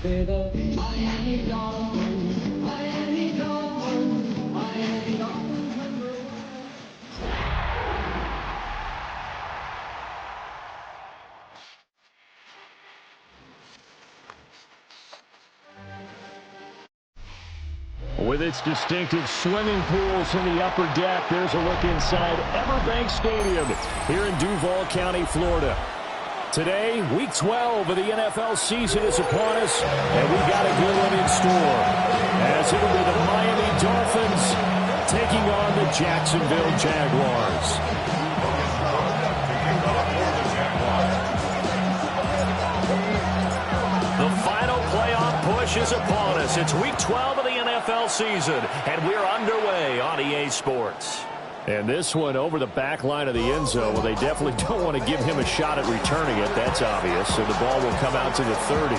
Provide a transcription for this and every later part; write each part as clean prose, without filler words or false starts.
With its distinctive swimming pools in the upper deck, there's a look inside Everbank Stadium here in Duval County, Florida. Today, Week 12 of the NFL season is upon us, and we've got a good one in store. As it'll be the Miami Dolphins taking on the Jacksonville Jaguars. The final playoff push is upon us. It's Week 12 of the NFL season, and we're underway on EA Sports. And this one over the back line of the end zone. Well, they definitely don't want to give him a shot at returning it. That's obvious. So the ball will come out to the 30.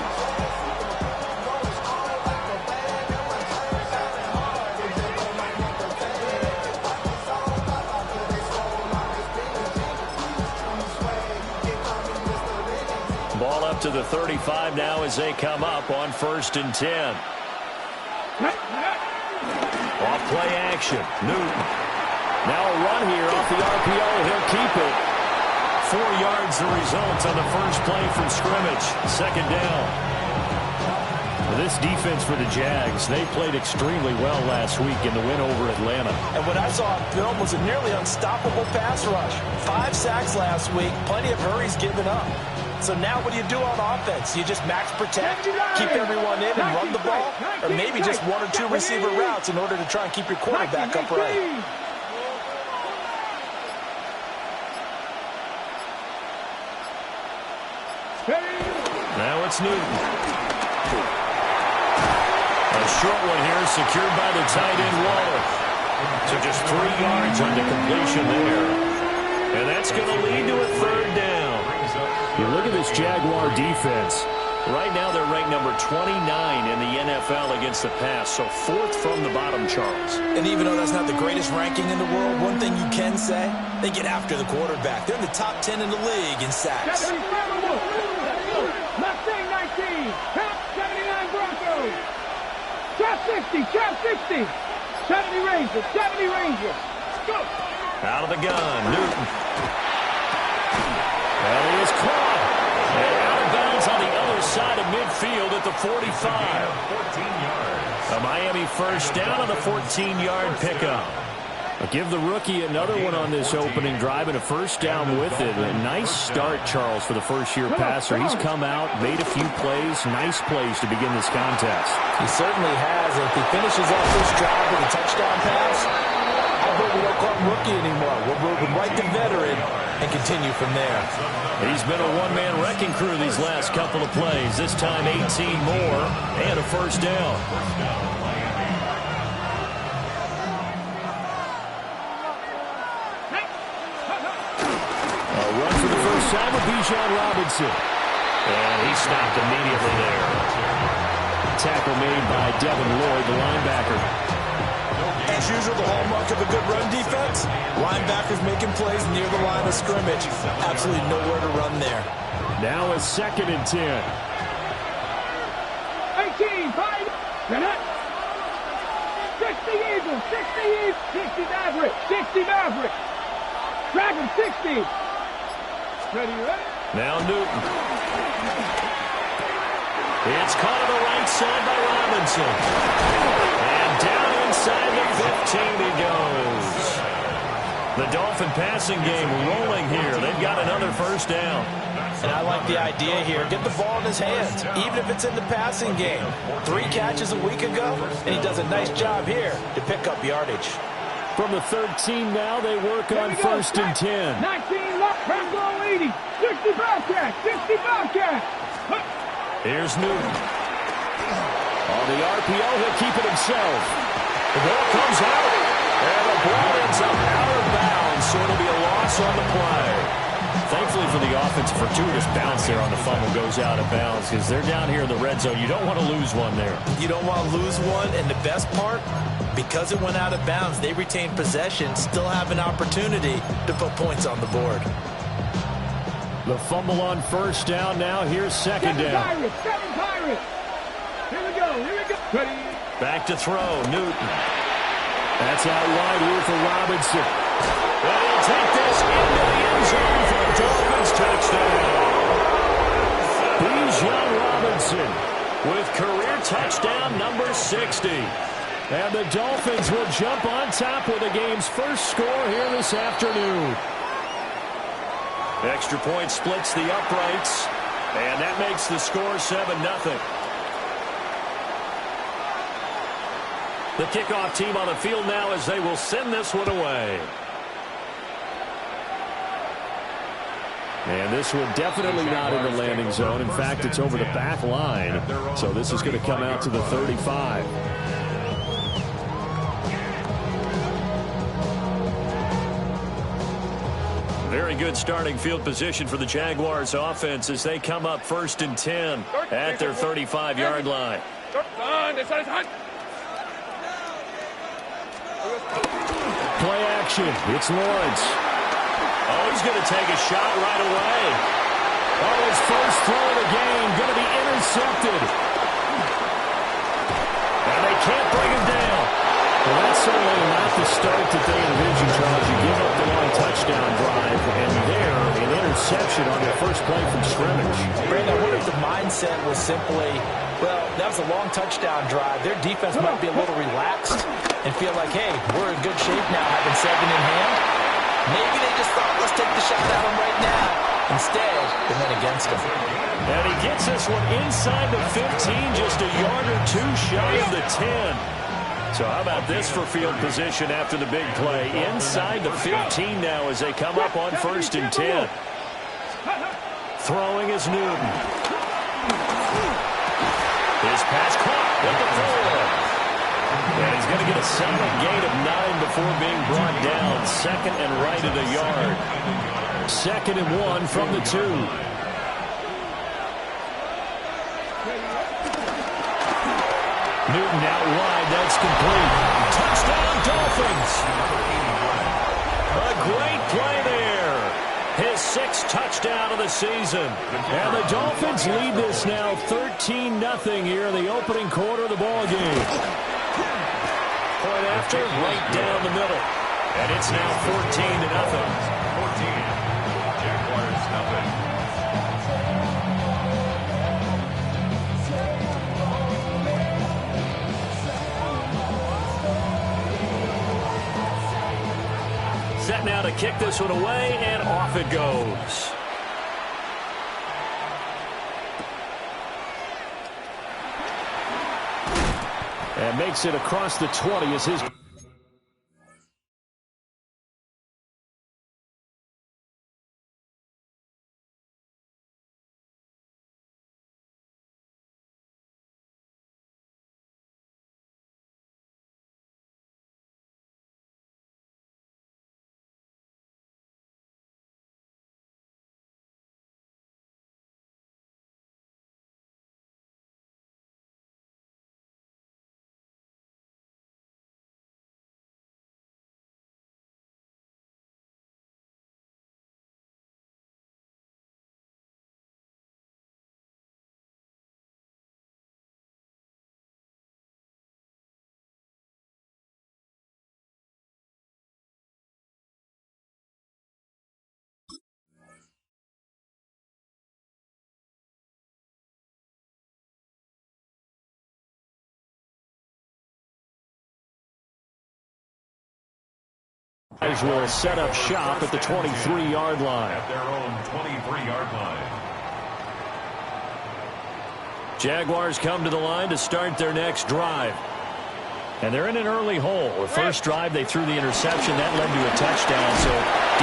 Ball up to the 35 now as they come up on 1st and 10. Off play action. Newton. Now a run here off the RPO. He'll keep it. 4 yards the result on the first play from scrimmage. 2nd down. This defense for the Jags, they played extremely well last week in the win over Atlanta. And what I saw on film was a nearly unstoppable pass rush. 5 sacks last week. Plenty of hurries given up. So now what do you do on offense? You just max protect, keep everyone in and run the ball? Or maybe just 1 or 2 receiver routes in order to try and keep your quarterback upright? Now it's Newton. A short one here secured by the tight end Waller. So just 3 yards on the completion there. And that's going to lead to a 3rd down. You look at this Jaguar defense. Right now they're ranked number 29 in the NFL against the pass. So 4th from the bottom, Charles. And even though that's not the greatest ranking in the world, one thing you can say, they get after the quarterback. They're in the top 10 in the league in sacks. Mustang 19, top 79 Broncos, top 60, top 60, 70 Rangers, 70 Rangers, go! Out of the gun, Newton. Well, he is caught. And out of bounds on the other side of midfield at the 45. 14 yards. A Miami first down on the 14-yard pickup. Give the rookie another one on this opening drive and a first down with it. A nice start, Charles, for the first-year passer. He's come out, made a few plays, nice plays to begin this contest. He certainly has. If he finishes off this drive with a touchdown pass, I hope we don't call him rookie anymore. We'll move him right to veteran and continue from there. He's been a one-man wrecking crew these last couple of plays. This time 18 more and a first down. Time with Bijan Robinson. And he stopped immediately there. Tackle made by Devin Lloyd, the linebacker. As usual, the hallmark of a good run defense, linebackers making plays near the line of scrimmage. Absolutely nowhere to run there. Now a 2nd and 10. 18, 5, 60 Eagles, 60 Maverick, 60 Maverick. Dragon 60. Ready? Now Newton. It's caught on the right side by Robinson. And down inside the 15 he goes. The Dolphin passing game rolling here. They've got another first down. And I like the idea here. Get the ball in his hands, even if it's in the passing game. 3 catches a week ago, and he does a nice job here to pick up yardage. From the 13 now, they work on 1st and 10. 19 left, Bronco 80, 60 Bobcat, 60 Bobcat. Here's Newton. On the RPO, he'll keep it himself. The ball comes out, and the ball ends up out of bounds, so it'll be a loss on the play. Thankfully for the offense, a fortuitous bounce there on the fumble goes out of bounds because they're down here in the red zone. You don't want to lose one there. You don't want to lose one, and the best part, because it went out of bounds, they retain possession, still have an opportunity to put points on the board. The fumble on first down now. Here's 2nd down. Seven Pirates. Here we go. Ready. Back to throw. Newton. That's out wide here for Robinson. And he'll take this into the end zone for a Dolphins touchdown. Bijan Robinson with career touchdown number 60. And the Dolphins will jump on top with the game's first score here this afternoon. Extra point splits the uprights, and that makes the score 7-0. The kickoff team on the field now as they will send this one away. And this one definitely not in the landing zone. In fact, it's over the back line. So this is going to come out to the 35. Very good starting field position for the Jaguars offense as they come up 1st and 10 at their 35-yard line. Play action. It's Lawrence. Oh, he's going to take a shot right away. Oh, his first throw of the game going to be intercepted. And they can't bring him down. Well, that's certainly not the start that they envisioned, Charles. You give up the long touchdown drive, and there, an interception on their first play from scrimmage. Brandon, I wonder if the mindset was simply, well, that was a long touchdown drive. Their defense might be a little relaxed and feel like, hey, we're in good shape now, having 7 in hand. Maybe they just thought, let's take the shot at him right now. Instead, they went against him. And he gets this one inside the 15, just a yard or two shy of the 10. So how about this for field position after the big play? Inside the 15 now as they come up on 1st and 10. Throwing is Newton. His pass caught at the 4. And he's going to get a solid gain of 9 before being brought down. 2nd and right at a yard. 2nd and 1 from the 2. Newton out wide. That's complete. Touchdown, Dolphins. A great play there. His 6th touchdown of the season. And the Dolphins lead this now 13-0 here in the opening quarter of the ball game. Point after, right down the middle. And it's now 14-0. 14. Jaguars nothing. Set now to kick this one away, and off it goes. And makes it across the 20 as his... will set up shop at the 23-yard line. At their own 23-yard line. Jaguars come to the line to start their next drive. And they're in an early hole. The first drive, they threw the interception. That led to a touchdown. So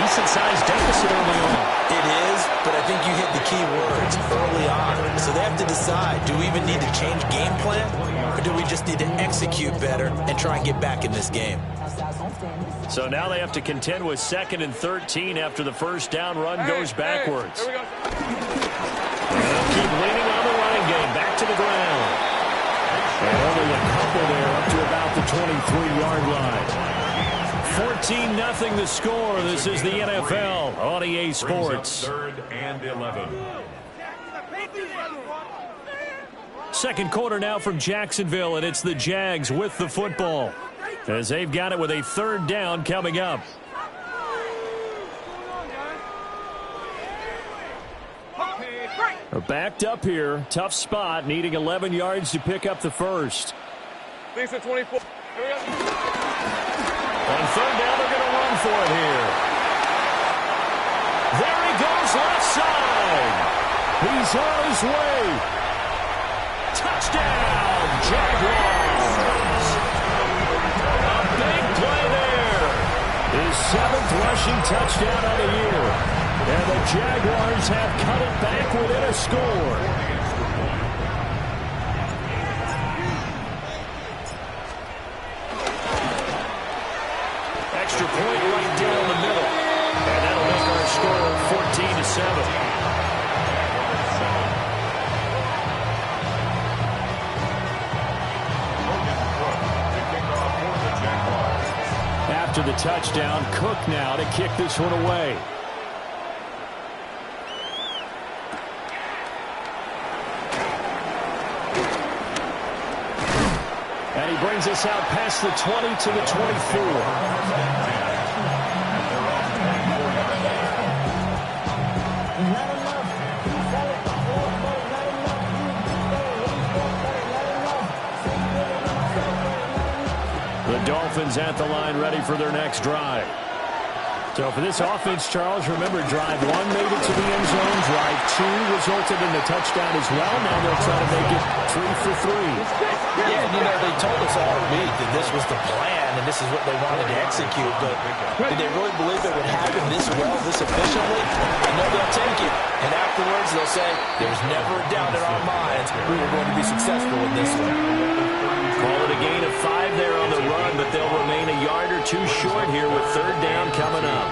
decent-sized deficit early on. It is, but I think you hit the key words early on. So they have to decide, do we even need to change game plan? Or do we just need to execute better and try and get back in this game? So now they have to contend with 2nd and 13 after the first down run goes backwards. And they'll keep leaning on the running game. Back to the ground. And only a couple there up to about the 23-yard line. 14-0 the score. This is the NFL on EA Sports. 3rd and 11. Second quarter now from Jacksonville, and it's the Jags with the football as they've got it with a third down coming up. They're backed up here. Tough spot, needing 11 yards to pick up the first. Things at 24. On third down, they're going to run for it here. There he goes, left side. He's on his way. Touchdown, Jaguars. A big play there. His 7th rushing touchdown of the year. And the Jaguars have cut it back within a score. Extra point right down the middle. And that'll make our score 14-7. After the touchdown, Cook now to kick this one away. And he brings us out past the 20 to the 24. The Dolphins at the line ready for their next drive. So for this offense, Charles, remember drive 1 made it to the end zone. Drive 2 resulted in a touchdown as well. Now they'll try to make it 3 for 3. Yeah, and you know, they told us all week that this was the plan and this is what they wanted to execute. But did they really believe it would happen this well, this efficiently? I know they'll take it. And afterwards they'll say, there's never a doubt in our minds we were going to be successful in this one. Call it a gain of 5 there on the run, but they'll remain a yard or 2 short here with third down coming up.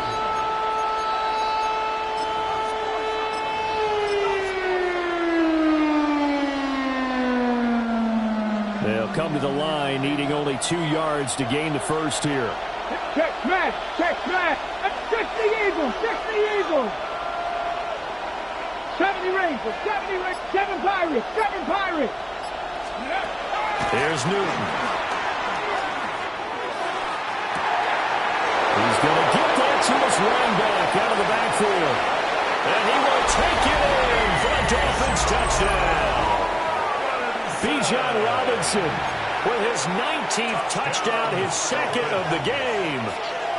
They'll come to the line, needing only 2 yards to gain the first here. Check smash, check smash. 60 Eagles, 60 Eagles. 70 Rangers, 70 Rangers, 7 Pirates, 7 Pirates. There's Newton. He's going to get that to his running back out of the backfield. And he will take it in for a Dolphins touchdown. Bijan Robinson with his 19th touchdown, his 2nd of the game.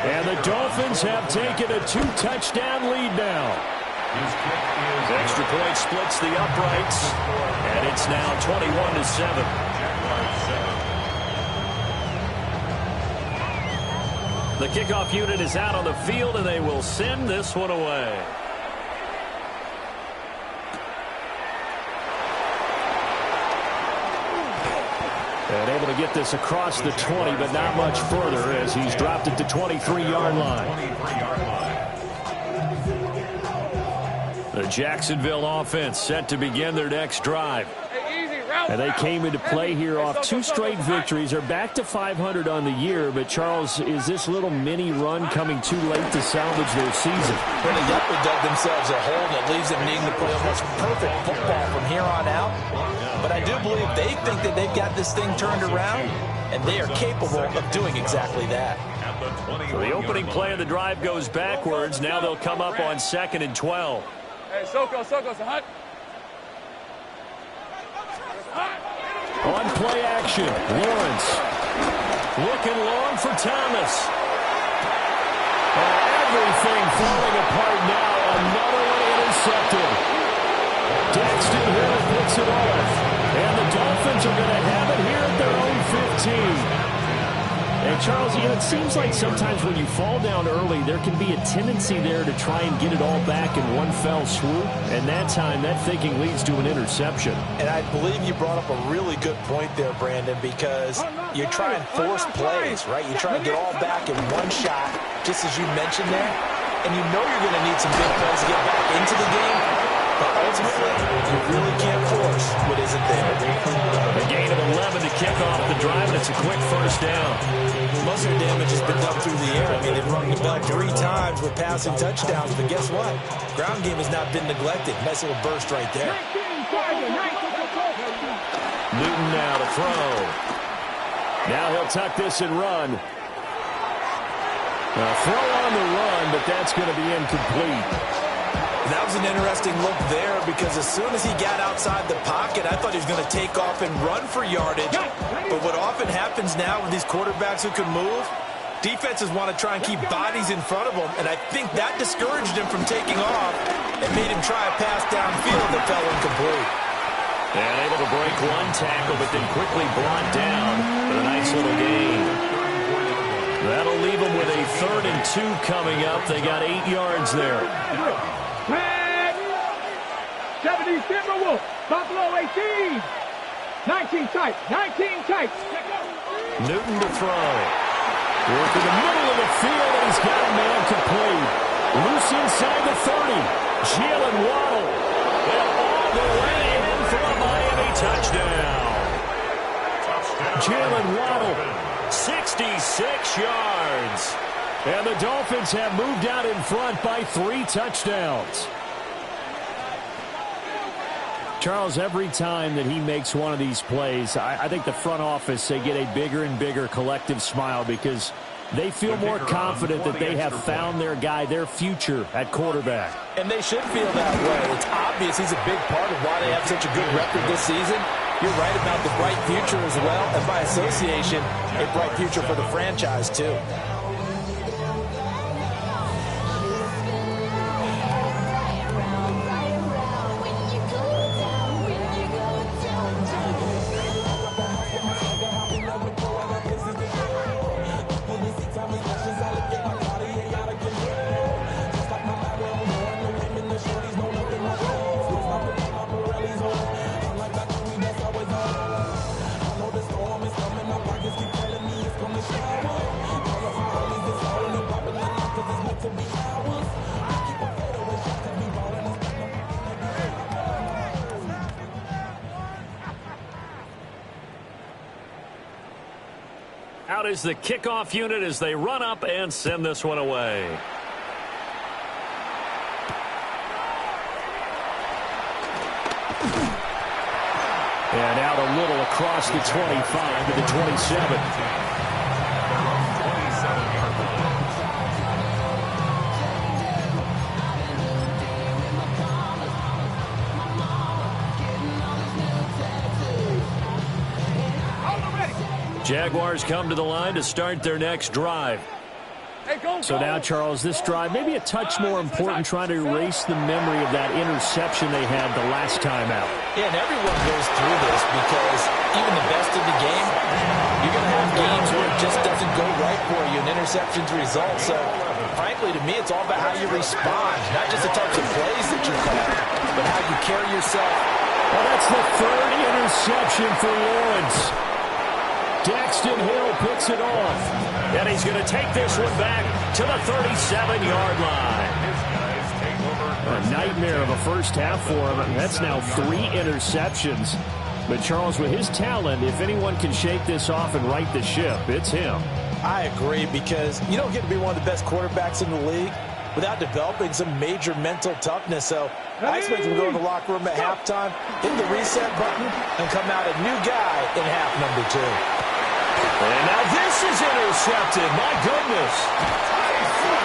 And the Dolphins have taken a 2-touchdown lead now. Extra point splits the uprights, and it's now 21-7. The kickoff unit is out on the field, and they will send this one away. And able to get this across the 20, but not much further as he's dropped it to 23-yard line. The Jacksonville offense set to begin their next drive. And they came into play here off 2 straight victories. They're back to 500 on the year. But, Charles, is this little mini run coming too late to salvage their season? Well, they definitely dug themselves a hole that leaves them needing to play almost perfect football from here on out. But I do believe they think that they've got this thing turned around, and they are capable of doing exactly that. So the opening play of the drive goes backwards. Now they'll come up on 2nd and 12. Hey, Soko, it's a hunt. On play action, Lawrence looking long for Thomas. Everything falling apart now. Another one intercepted. Daxton Hill puts it off. And the Dolphins are going to have it here at their own 15. And, Charles, you know, it seems like sometimes when you fall down early, there can be a tendency there to try and get it all back in one fell swoop. And that time, that thinking leads to an interception. And I believe you brought up a really good point there, Brandon, because you try and force plays, right? You try and get all back in one shot, just as you mentioned there. And you know you're going to need some big plays to get back into the game. But ultimately, you really can't force what isn't there. A gain of 11 to kick off the drive, and it's a quick first down. Most of the damage has been done through the air. I mean, they've rung the bell 3 times with passing touchdowns, but guess what? Ground game has not been neglected. Nice little burst right there. now to throw. Now he'll tuck this and run. Throw on the run, but that's going to be incomplete. That was an interesting look there because as soon as he got outside the pocket, I thought he was going to take off and run for yardage. But what often happens now with these quarterbacks who can move, defenses want to try and keep bodies in front of them, and I think that discouraged him from taking off and made him try a pass downfield that fell incomplete. And able to break one tackle, but then quickly brought down with a nice little gain. That'll leave them with a 3rd and 2 coming up. They got 8 yards there. 70 Timberwolves. Buffalo 18. 19 tight. 19 tight. Newton to throw. Work in the middle of the field, and he's got a man complete. Loose inside the 30. Jalen Waddle. And all the way in for a Miami touchdown. Jalen Waddle, 66 yards. And the Dolphins have moved out in front by 3 touchdowns. Charles, every time that he makes one of these plays, I think the front office, they get a bigger and bigger collective smile because they feel more confident that they have found their guy, their future at quarterback. And they should feel that way. It's obvious he's a big part of why they have such a good record this season. You're right about the bright future as well, and by association, a bright future for the franchise too. Out is the kickoff unit as they run up and send this one away. And out a little across the 25 to the 27. Jaguars come to the line to start their next drive. So now, Charles, this drive maybe a touch more important, trying to erase the memory of that interception they had the last time out. Yeah, and everyone goes through this because even the best of the game, you're going to have games where it just doesn't go right for you and interceptions result. So, frankly, to me, it's all about how you respond, not just the types of plays that you call, but how you carry yourself. Well, that's the 3rd interception for Lawrence. Daxton Hill picks it off. And he's going to take this one back to the 37-yard line. A nightmare of a first half for him. That's now 3 interceptions. But Charles, with his talent, if anyone can shake this off and right the ship, it's him. I agree, because you don't get to be one of the best quarterbacks in the league without developing some major mental toughness. So I expect him to go in the locker room at halftime, hit the reset button, and come out a new guy in half number 2. And now this is intercepted. My goodness.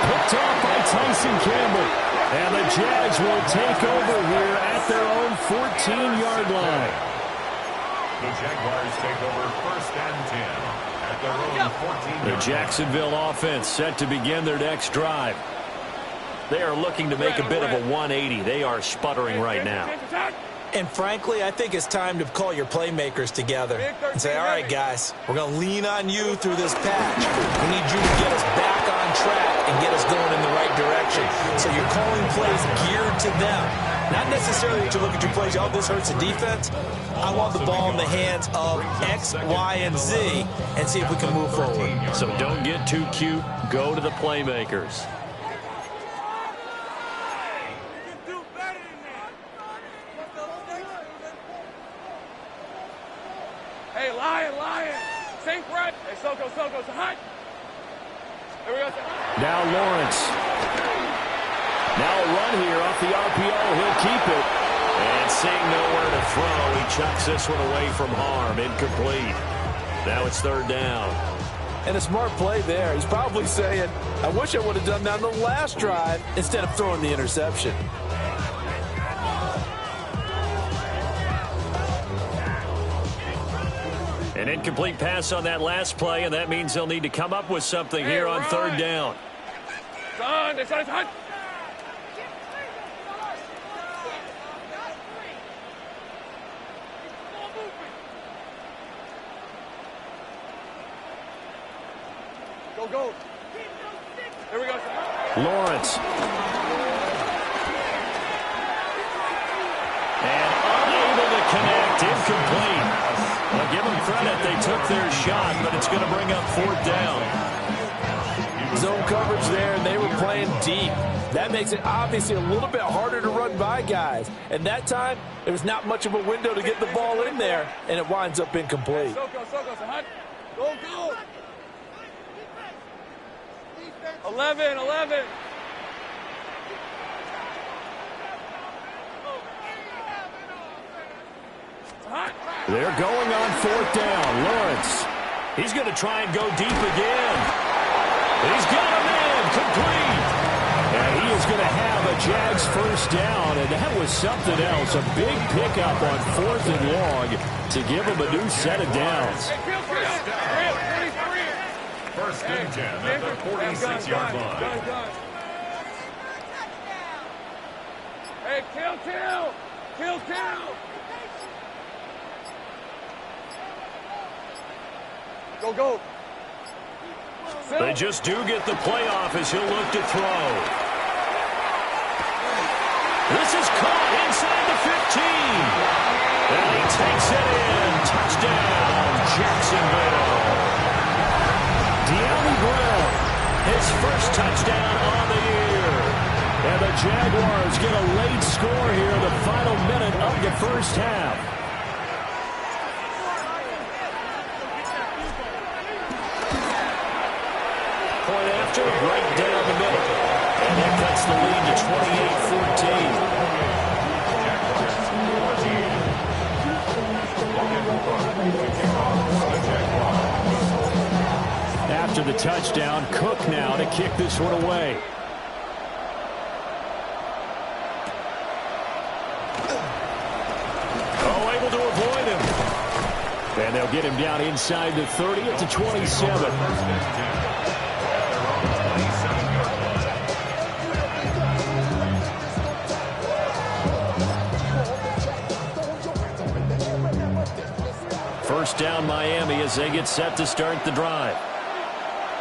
Picked off by Tyson Campbell. And the Jags will take over here at their own 14-yard line. The Jaguars take over 1st and 10 at their own 14-yard line. The Jacksonville offense set to begin their next drive. They are looking to make a bit of a 180. They are sputtering right now. And frankly, I think it's time to call your playmakers together and say, all right, guys, we're going to lean on you through this patch. We need you to get us back on track and get us going in the right direction. So you're calling plays geared to them. Not necessarily that you look at your plays, oh, this hurts the defense. I want the ball in the hands of X, Y, and Z and see if we can move forward. So don't get too cute. Go to the playmakers. Hey, Lion. Same right. Hey, Soko, hot. Here we go. Now Lawrence. Now a run here off the RPO. He'll keep it. And seeing nowhere to throw, he chucks this one away from harm. Incomplete. Now it's third down. And a smart play there. He's probably saying, I wish I would have done that on the last drive instead of throwing the interception. An incomplete pass on that last play, and that means they'll need to come up with something here on third down. Go. Here we go. Lawrence. And unable to connect. Incomplete. Well, give them credit. They took their shot, but it's going to bring up fourth down. Zone coverage there, and they were playing deep. That makes it obviously a little bit harder to run by guys. And that time, there was not much of a window to get the ball in there, and it winds up incomplete. Go. 11. They're going on fourth down. Lawrence. He's going to try and go deep again. He's got a man complete. And he is going to have a Jags first down. And that was something else. A big pickup on fourth and long to give him a new set of downs. First and 10 at the 46-yard line. Hey, kill. Go. They just do get the playoff as he'll look to throw. This is caught inside the 15. And he takes it in. Touchdown, Jacksonville. De'Ami Brown, his first touchdown on the year. And the Jaguars get a late score here in the final minute of the first half. Point after, right down the middle. And that cuts the lead to 28-14. After the touchdown, Cook now to kick this one away. Oh, able to avoid him. And they'll get him down inside the 30 at the 27. First down Miami as they get set to start the drive.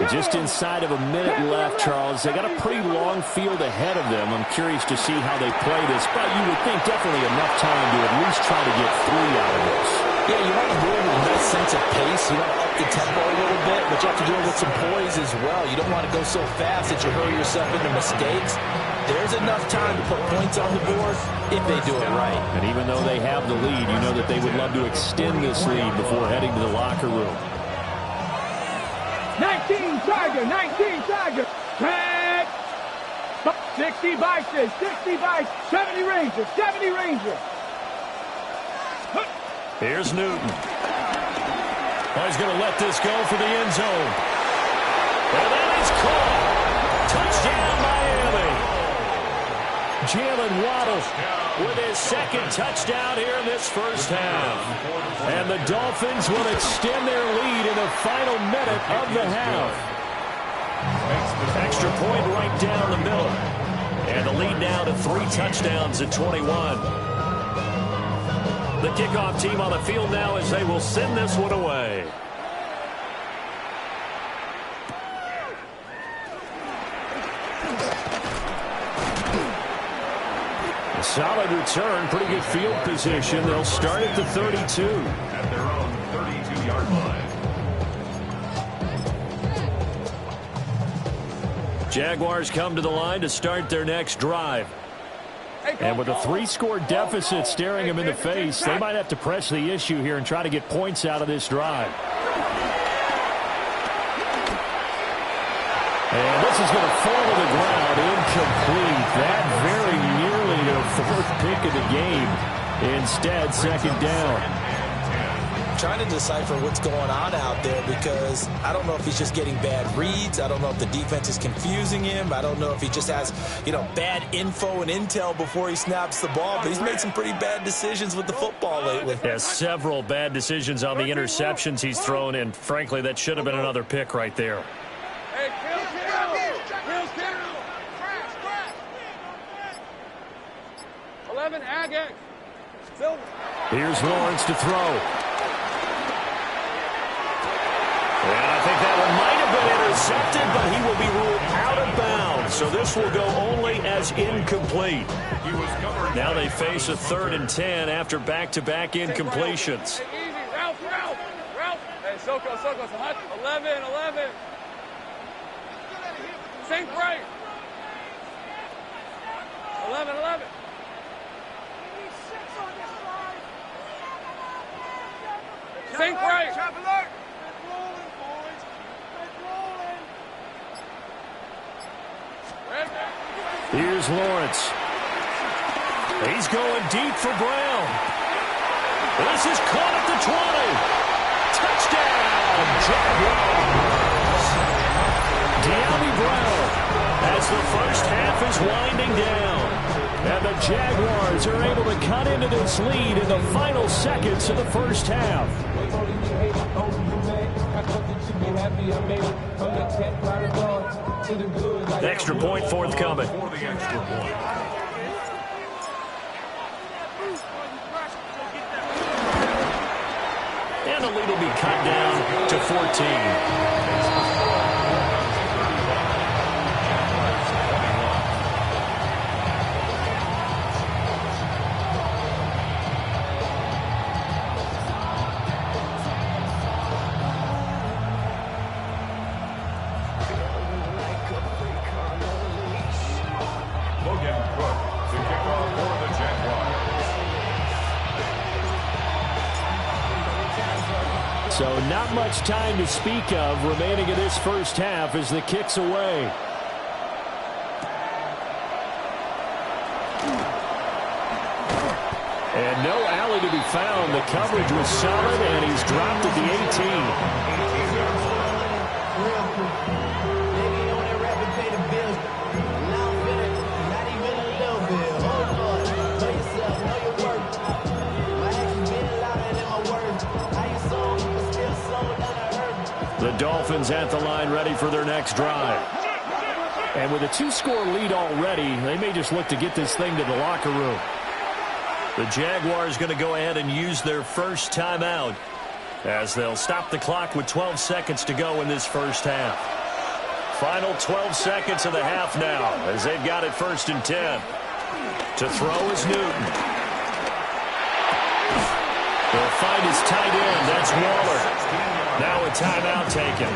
Just inside of a minute left, Charles. They got a pretty long field ahead of them. I'm curious to see how they play this, but you would think definitely enough time to at least try to get 3 out of this. Yeah, you want to do it with a nice sense of pace. You want to up the tempo a little bit, but you have to do it with some poise as well. You don't want to go so fast that you hurry yourself into mistakes. There's enough time to put points on the board if they do it right. And even though they have the lead, you know that they would love to extend this lead before heading to the locker room. 19 Tiger. Tag. 60 Bison, 70 Rangers. Here's Newton. Oh, he's going to let this go for the end zone. And that is caught. Touchdown, Miami. Jalen Waddle with his second touchdown here in this first half. And the Dolphins will extend their lead in the final minute of the half. Extra point right down the middle. And the lead now to 3 touchdowns at 21. The kickoff team on the field now as they will send this one away. A solid return, pretty good field position. They'll start at the 32. At their own 32-yard line. Jaguars come to the line to start their next drive. And with a 3-score deficit staring them in the face, they might have to press the issue here and try to get points out of this drive. And this is going to fall to the ground incomplete. That very nearly to fourth pick of the game. Instead, second down. Trying to decipher what's going on out there because I don't know if he's just getting bad reads. I don't know if the defense is confusing him. I don't know if he just has, bad info and intel before he snaps the ball. But he's made some pretty bad decisions with the football lately. Yeah, several bad decisions on the interceptions he's thrown, and frankly, that should have been another pick right there. Hey, kill. 11, Agate. Silver. Here's Lawrence to throw. And I think that one might have been intercepted, but he will be ruled out of bounds. So this will go only as incomplete. Now they face a 3rd and 10 after back-to-back incompletions. Hey, easy. Ralph. Hey, Soko, hot. 11. Sink right. 11. Sink right. Here's Lawrence. He's going deep for Brown. This is caught at the 20. Touchdown, Jaguars. A.M.P. Brown as the first half is winding down. And the Jaguars are able to cut into this lead in the final seconds of the first half. Extra point forthcoming. And the lead will be cut down to 14. So not much time to speak of remaining in this first half as the kick's away. And no alley to be found. The coverage was solid, and he's dropped at the 18. The Dolphins at the line ready for their next drive. And with a 2-score lead already, they may just look to get this thing to the locker room. The Jaguars going to go ahead and use their first timeout as they'll stop the clock with 12 seconds to go in this first half. Final 12 seconds of the half now as they've got it 1st and 10. To throw is Newton. They'll find his tight end. That's Waller. Now a timeout taken.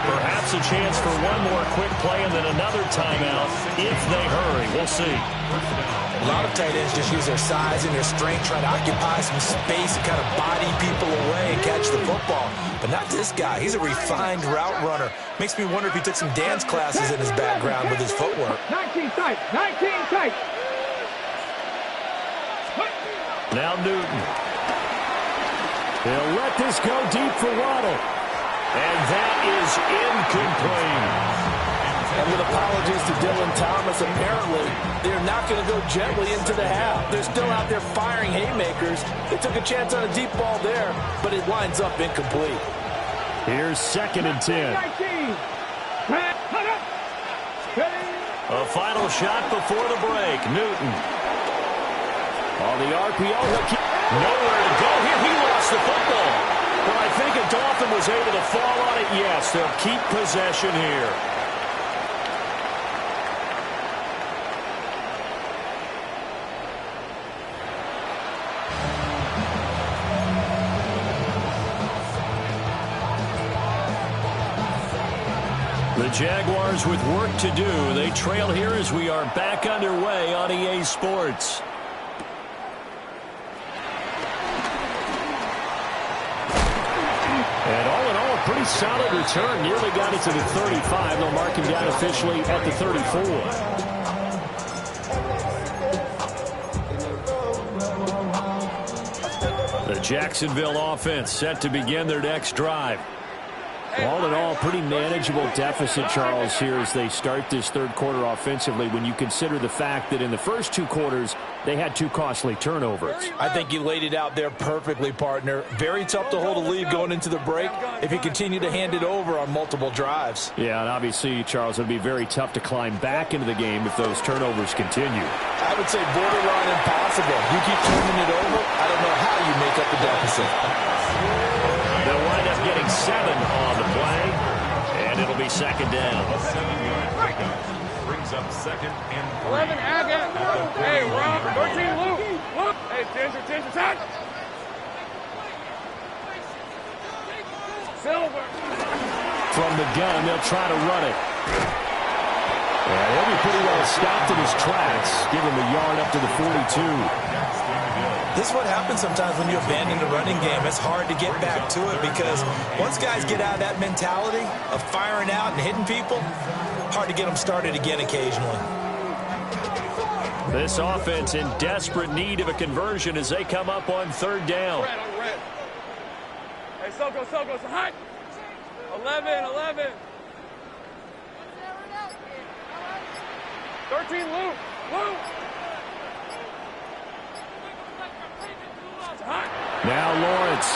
Perhaps a chance for one more quick play and then another timeout if they hurry. We'll see. A lot of tight ends just use their size and their strength, trying to occupy some space and kind of body people away and catch the football. But not this guy. He's a refined route runner. Makes me wonder if he took some dance classes in his background with his footwork. 19 tight. 19 tight. Now Newton. He'll let this go deep for Waddle. And that is incomplete. And with apologies to Dylan Thomas, apparently they're not going to go gently into the half. They're still out there firing haymakers. They took a chance on a deep ball there, but it winds up incomplete. Here's 2nd and 10. A final shot before the break. Newton. On the RPO. Nowhere to go here. He lost the football. But I think a Dolphin was able to fall on it. Yes, they'll keep possession here. The Jaguars with work to do. They trail here as we are back underway on EA Sports. And all in all, a pretty solid return. Nearly got it to the 35. They'll mark him down officially at the 34. Jacksonville offense set to begin their next drive. All in all, pretty manageable deficit, Charles, here as they start this third quarter offensively when you consider the fact that in the first two quarters, they had 2 costly turnovers. I think you laid it out there perfectly, partner. Very tough to hold a lead going into the break if you continue to hand it over on multiple drives. Yeah, and obviously, Charles, it would be very tough to climb back into the game if those turnovers continue. I would say borderline impossible. You keep turning it over, I don't know how you make up the deficit. They'll wind up getting 7 on the play, and it'll be second down. A 7-yard pickup brings up second and 3. 11, Agate. Hey, Rob. 13, Luke. Hey, Ginger, touch. Silver. From the gun, they'll try to run it. And he'll be pretty well stopped in his tracks. Give him a yard up to the 42. This is what happens sometimes when you abandon the running game. It's hard to get back to it because once guys get out of that mentality of firing out and hitting people, hard to get them started again occasionally. This offense in desperate need of a conversion as they come up on third down. Red. Hey, Soko, so hot. 11. 13, Luke. Now Lawrence.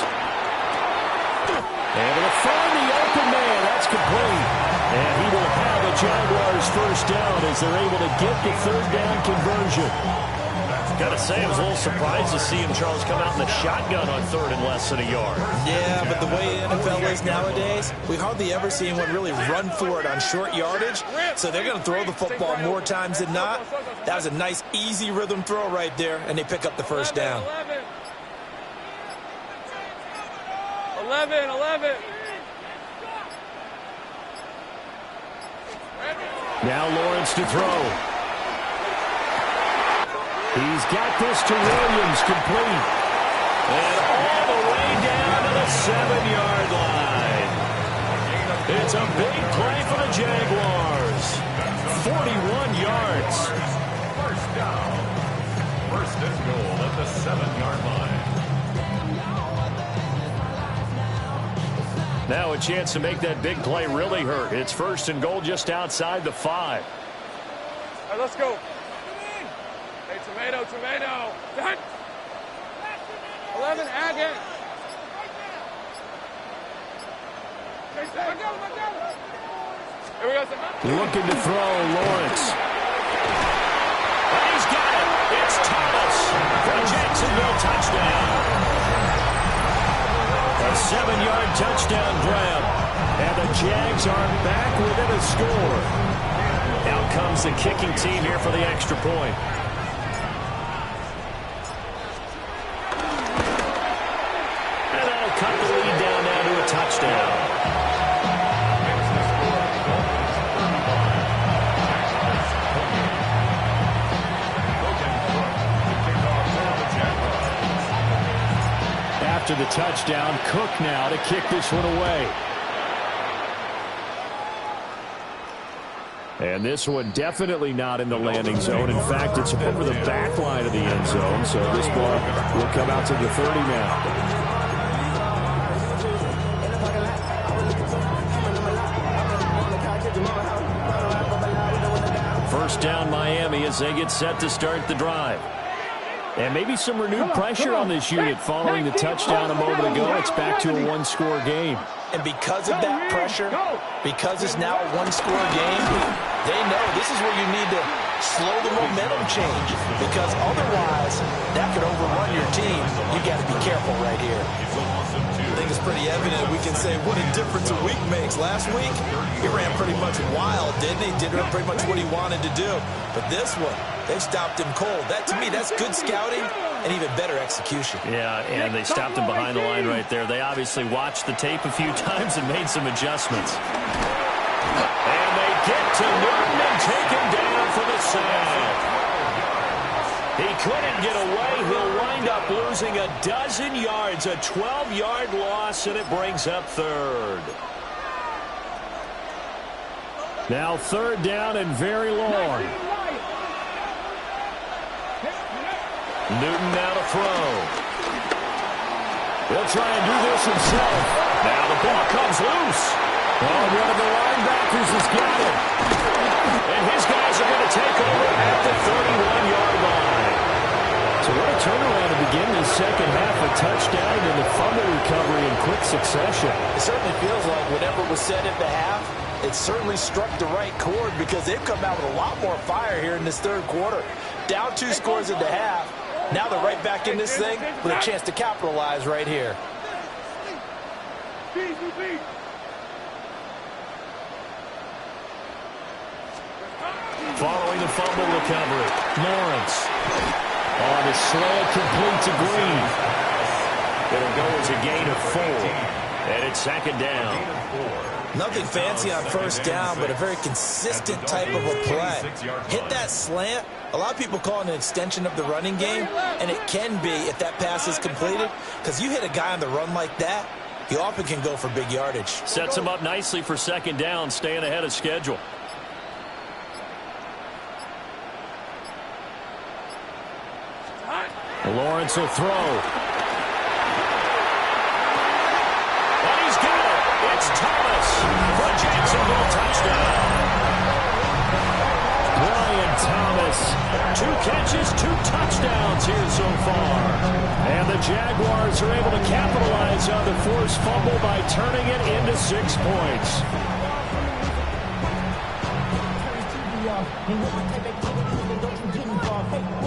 Able to find the open man. That's complete. And he will have a Jaguars first down as they're able to get the third down conversion. Got to say, I was a little surprised to see him, Charles, come out in the shotgun on third and less than a yard. Yeah, but the way the NFL is nowadays, we hardly ever see anyone really run for it on short yardage. So they're going to throw the football more times than not. That was a nice, easy rhythm throw right there, and they pick up the first down. 11. Now Lawrence to throw. He's got this to Williams, complete. And all the way down to the 7-yard line. It's a big play for the Jaguars. 41 yards. First down. First and goal at the 7-yard line. Now a chance to make that big play really hurt. It's first and goal just outside the 5. All right, let's go. Hey, tomato. Done. 11, Agate. Here we go. Looking to throw, Lawrence. And he's got it. It's Thomas for a Jacksonville touchdown. A 7-yard touchdown grab. And the Jags are back within a score. Out comes the kicking team here for the extra point. And that'll cut the lead down now to a touchdown. After the touchdown, Cook now to kick this one away. And this one definitely not in the landing zone. In fact, it's over the back line of the end zone. So this ball will come out to the 30 now. First down Miami as they get set to start the drive. And maybe some renewed pressure on this unit following the touchdown a moment ago. It's back to a one-score game. And because of that pressure, because it's now a one-score game, they know this is where you need to slow the momentum change. Because otherwise, that could overrun your team. You got to be careful right here. I think it's pretty evident we can say what a difference a week makes. Last week, he ran pretty much wild, didn't he? Did pretty much what he wanted to do. But this one, they stopped him cold. That, to me, that's good scouting and even better execution. Yeah, and they stopped him behind the line right there. They obviously watched the tape a few times and made some adjustments. And they get to Newton and take him down for the sack. He couldn't get away. He'll wind up losing a dozen yards, a 12-yard loss, and it brings up third. Now third down and very long. Newton now to throw. He'll try and do this himself. Now the ball comes loose. Oh, one of the linebackers has got it. And his guys are going to take over at the 31-yard line. So what a turnaround to begin this second half. A touchdown and the fumble recovery in quick succession. It certainly feels like whatever was said at the half, it certainly struck the right chord because they've come out with a lot more fire here in this third quarter. Down 2 scores at the half. Now they're right back in this thing with a chance to capitalize right here. Following the fumble recovery, Lawrence on the slant, complete to Green. It'll go as a gain of 4, and it's second down. Nothing fancy on first down, but a very consistent type of a play. Hit that slant. A lot of people call it an extension of the running game, and it can be if that pass is completed, because you hit a guy on the run like that, you often can go for big yardage. Sets him up nicely for second down, staying ahead of schedule. Lawrence will throw. And he's got it. It's Thomas for Jacksonville touchdown. Brian Thomas, 2 catches, 2 touchdowns here so far. And the Jaguars are able to capitalize on the forced fumble by turning it into 6 points.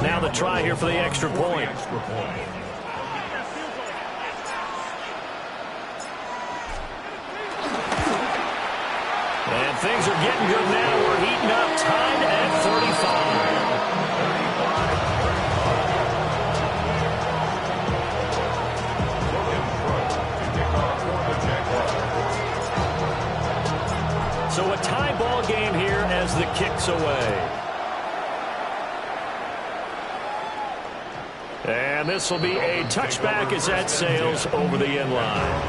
Now the try here for the extra point. And things are getting good now. We're heating up, tied at 35. So a tie ball game here as the kick's away. And this will be a touchback as that sails over the end line.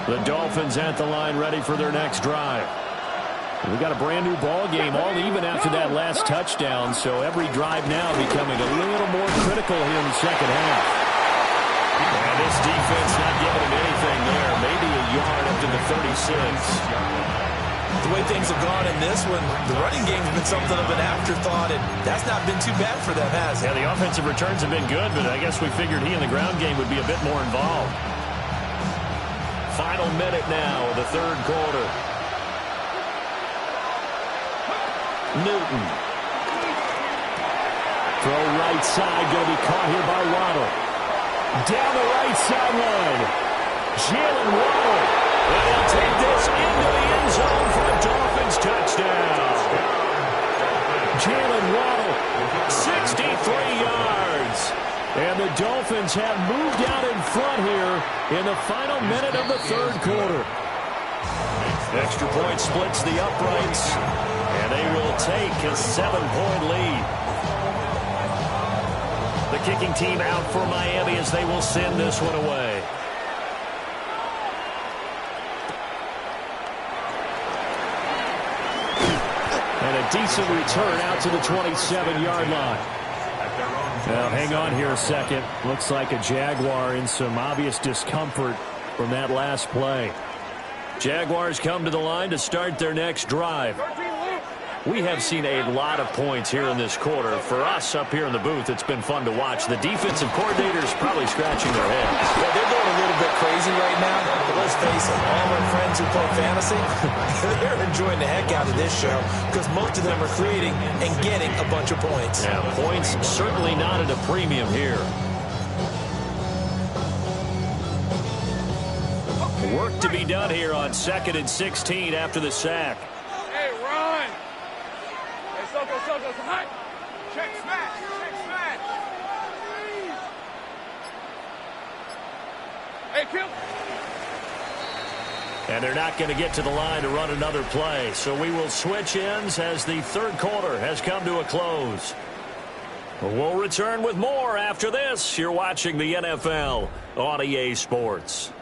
The Dolphins at the line ready for their next drive. We got a brand new ball game, all even after that last touchdown, so every drive now becoming a little more critical here in the second half. And this defense not giving him anything there. Maybe a yard up to the 36. The way things have gone in this one, the running game's been something of an afterthought, and that's not been too bad for them, has it? Yeah, the offensive returns have been good, but I guess we figured he in the ground game would be a bit more involved. Final minute now of the third quarter. Newton. Throw right side, going to be caught here by Waddle. Down the right sideline. Jalen Waddle. And he'll take this into the end zone for a Dolphins touchdown. Jalen Waddle, 63 yards. And the Dolphins have moved out in front here in the final minute of the third quarter. Extra point splits the uprights, and they will take a 7-point lead. The kicking team out for Miami as they will send this one away. And a decent return out to the 27-yard line. Now, hang on here a second. Looks like a Jaguar in some obvious discomfort from that last play. Jaguars come to the line to start their next drive. We have seen a lot of points here in this quarter. For us up here in the booth, it's been fun to watch. The defensive coordinators probably scratching their heads. Well, they're going a little bit crazy right now. But let's face it, all our friends who play fantasy, they're enjoying the heck out of this show because most of them are creating and getting a bunch of points. Yeah, points certainly not at a premium here. Work to be done here on 2nd and 16 after the sack. Hey, run! Hey, Soko, hot! Check smash! Hey, kill! And they're not going to get to the line to run another play. So we will switch ends as the third quarter has come to a close. We'll return with more after this. You're watching the NFL on EA Sports.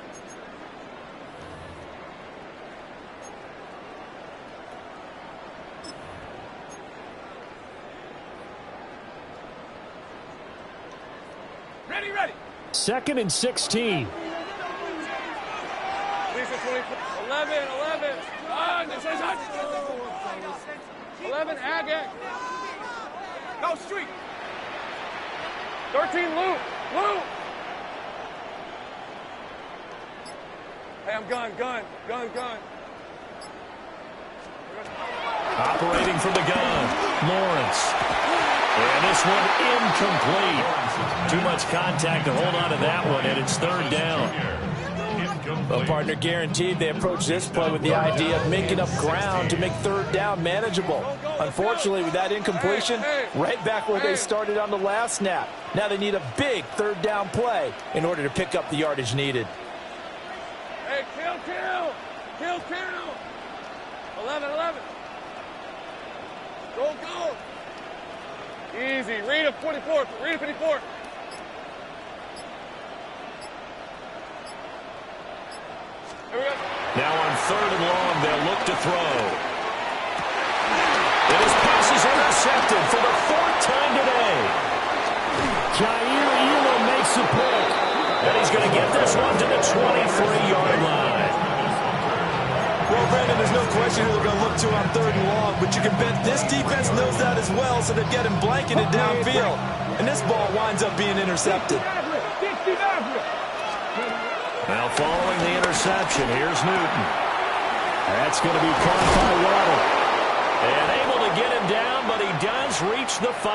Ready, ready. 2nd and 16. Lisa 24. 11. 11, Agate. Go street. 13, Lou. Hey, I'm gun. Operating from the gun, Lawrence. And this one incomplete. Too much contact to hold on to that one, and it's 3rd down. Well, partner, guaranteed they approach this play with the idea of making up ground to make 3rd down manageable. Unfortunately, with that incompletion, right back where they started on the last snap. Now they need a big 3rd down play in order to pick up the yardage needed. Hey, kill. 11. Go. Easy. Read a 54. Read a 54. Here we go. Now on 3rd and long, they'll look to throw. And his pass is intercepted for the 4th time today. Jair Elam makes the pick. And he's going to get this one to the 23-yard line. Well, Brandon, there's no question who they're going to look to on 3rd and long, but you can bet this defense knows that as well, so they're getting blanketed downfield. And this ball winds up being intercepted. Now following the interception, here's Newton. That's going to be caught by Waddle. And able to get him down, but he does reach the 5.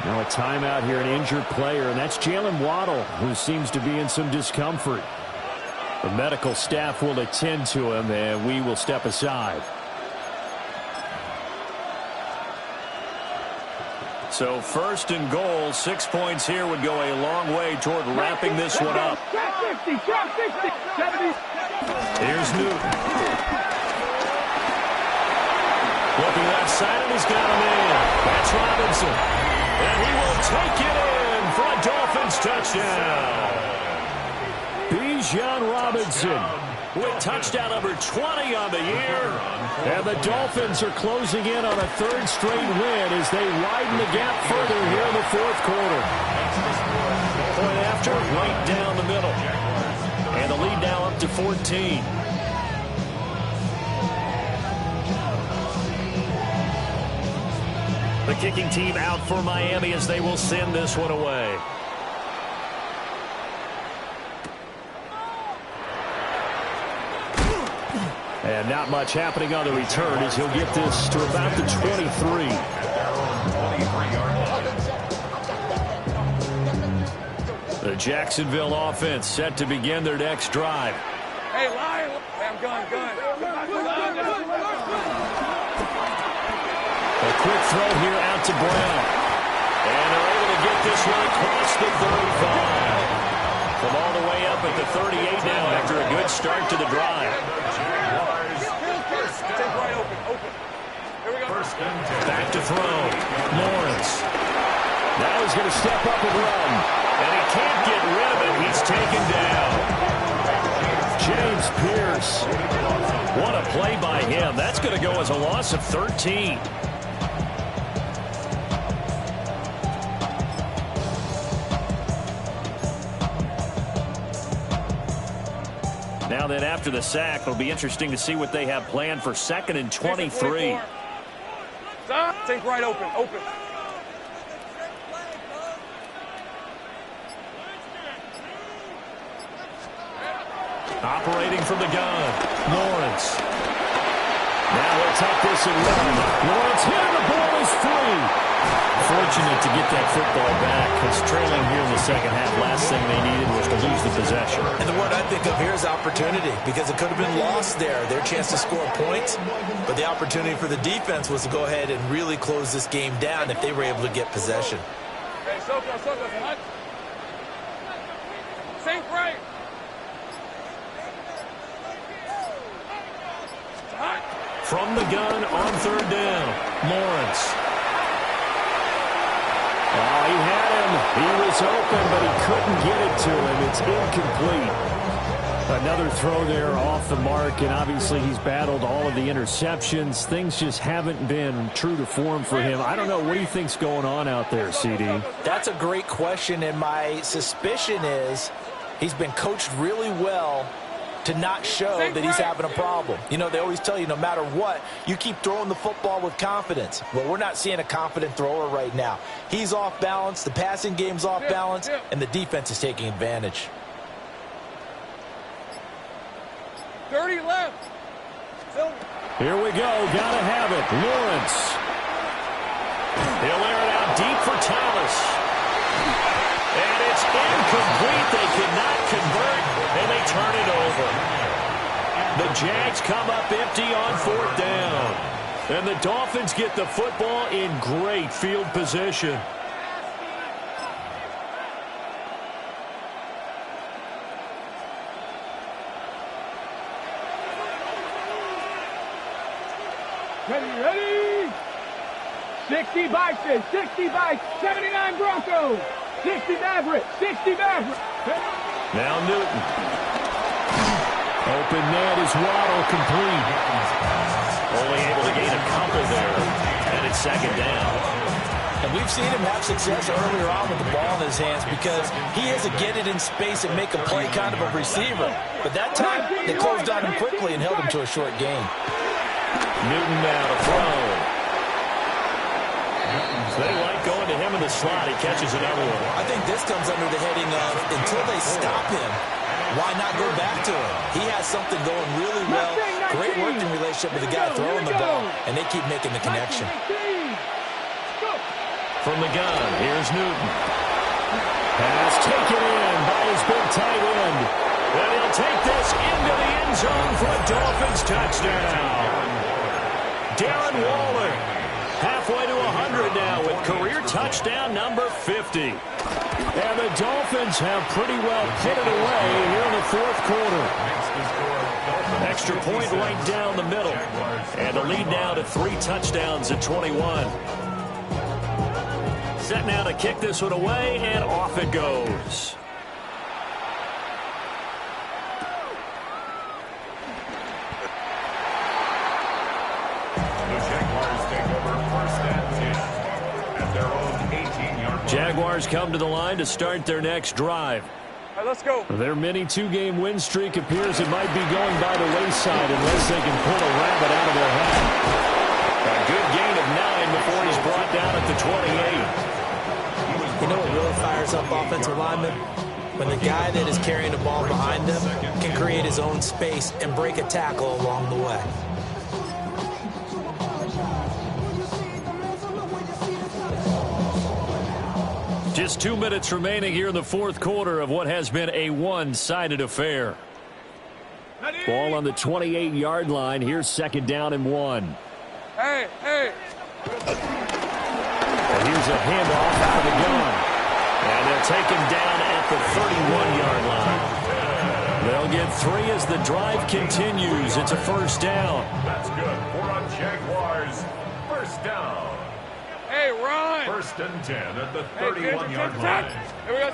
Now a timeout here, an injured player, and that's Jalen Waddle, who seems to be in some discomfort. The medical staff will attend to him, and we will step aside. So 1st and goal, 6 points here would go a long way toward wrapping this one up. Here's Newton. Looking left side, and he's got him in. That's Robinson. And he will take it in for a Dolphins touchdown. Bijan Robinson with touchdown number 20 on the year. And the Dolphins are closing in on a 3rd straight win as they widen the gap further here in the 4th quarter. Point after, right down the middle. And the lead now up to 14. The kicking team out for Miami as they will send this one away. And not much happening on the return as he'll get this to about the 23. The Jacksonville offense set to begin their next drive. Hey, Lion. Hey, I'm gun. A quick throw here out to Brown. And they're able to get this one across the 35. From all the way up at the 38 now after a good start to the drive. Back to throw. Lawrence. Now he's going to step up and run. And he can't get rid of it. He's taken down. James Pierce. What a play by him. That's going to go as a loss of 13. Now then, after the sack, it'll be interesting to see what they have planned for 2nd and 23. Stop. Take right open. Operating from the gun, Lawrence. Now he'll take this and run. Lawrence here, the ball is free. Fortunate to get that football back, because trailing here in the 2nd half, last thing they needed was to lose the possession. And the word I think of here is opportunity, because it could have been lost there, their chance to score points. But the opportunity for the defense was to go ahead and really close this game down if they were able to get possession. Hey, Soko, hot. Sink right. From the gun on 3rd down, Lawrence. Oh, he had him. He was open, but he couldn't get it to him. It's incomplete. Another throw there off the mark, and obviously he's battled all of the interceptions. Things just haven't been true to form for him. I don't know. What do you think's going on out there, CD? That's a great question, and my suspicion is he's been coached really well to not show that he's having a problem. You know, they always tell you no matter what, you keep throwing the football with confidence. Well, we're not seeing a confident thrower right now. He's off balance, the passing game's off balance, and the defense is taking advantage. 30 left. Here we go. Gotta have it. Lawrence. He'll air it out deep for Thomas. And it's incomplete. They cannot convert, and they turn it over. The Jags come up empty on 4th down. And the Dolphins get the football in great field position. Ready? 60 Bison, 60 Bison, 79 Broncos, 60 Mavericks, 60 Mavericks. Now Newton. Open net is Waddle, complete. Only able to gain a couple there, and it's 2nd down. And we've seen him have success earlier on with the ball in his hands because he has to get it in space and make a play kind of a receiver. But that time, they closed on him quickly and held him to a short gain. Newton now to throw. They like going to him in the slot. He catches another one. I think this comes under the heading of until they stop him, why not go back to him? He has something going really well. Great working relationship with the guy throwing the ball, and they keep making the connection. From the gun, here's Newton. Pass taken in by his big tight end. And he'll take this into the end zone for a Dolphins touchdown. Darren Waller, halfway to 100 now with career touchdown number 50. And the Dolphins have pretty well put it away here in the 4th quarter. Extra point right down the middle. And a lead now to 3 touchdowns at 21. Set now to kick this one away, and off it goes. Jaguars come to the line to start their next drive. All right, let's go. Their mini 2-game win streak appears it might be going by the wayside unless they can pull a rabbit out of their hat. A good gain of 9 before he's brought down at the 28. You know what really fires up offensive linemen? When the guy that is carrying the ball behind them can create his own space and break a tackle along the way. Just 2 minutes remaining here in the 4th quarter of what has been a one-sided affair. Ball on the 28-yard line. Here's 2nd down and 1. Hey. And here's a handoff out of the gun. And they'll take him down at the 31-yard line. They'll get 3 as the drive continues. It's a 1st down. That's good for a Jaguars 1st down. Hey, run. 1st and 10 at the 31-yard line. Here we go.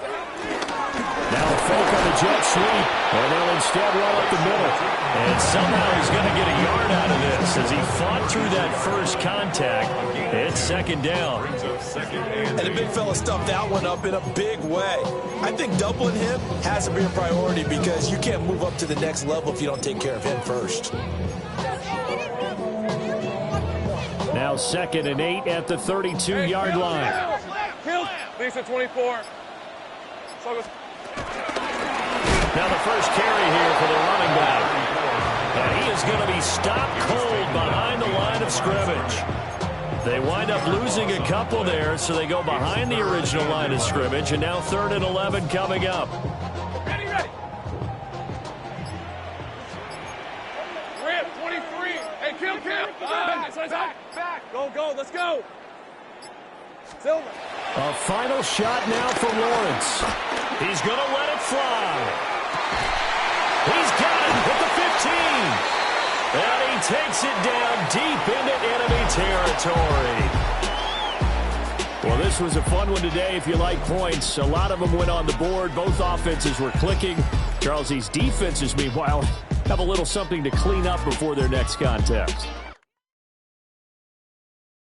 Now a fake on the jet sweep, and they'll instead run up the middle. And somehow he's going to get a yard out of this as he fought through that first contact. It's 2nd down. And the big fella stuffed that one up in a big way. I think doubling him has to be a priority because you can't move up to the next level if you don't take care of him first. Now 2nd and 8 at the 32-yard line. Lisa 24. Now the first carry here for the running back. And he is going to be stopped cold behind the line of scrimmage. They wind up losing a couple there, so they go behind the original line of scrimmage, and now 3rd and 11 coming up. Ready. Rip, 23. Hey, kill. Back. Go, let's go. Silver. A final shot now for Lawrence. He's going to let it fly. He's got it at the 15. And he takes it down deep into enemy territory. Well, this was a fun one today if you like points. A lot of them went on the board. Both offenses were clicking. Charles, these defenses, meanwhile, have a little something to clean up before their next contest.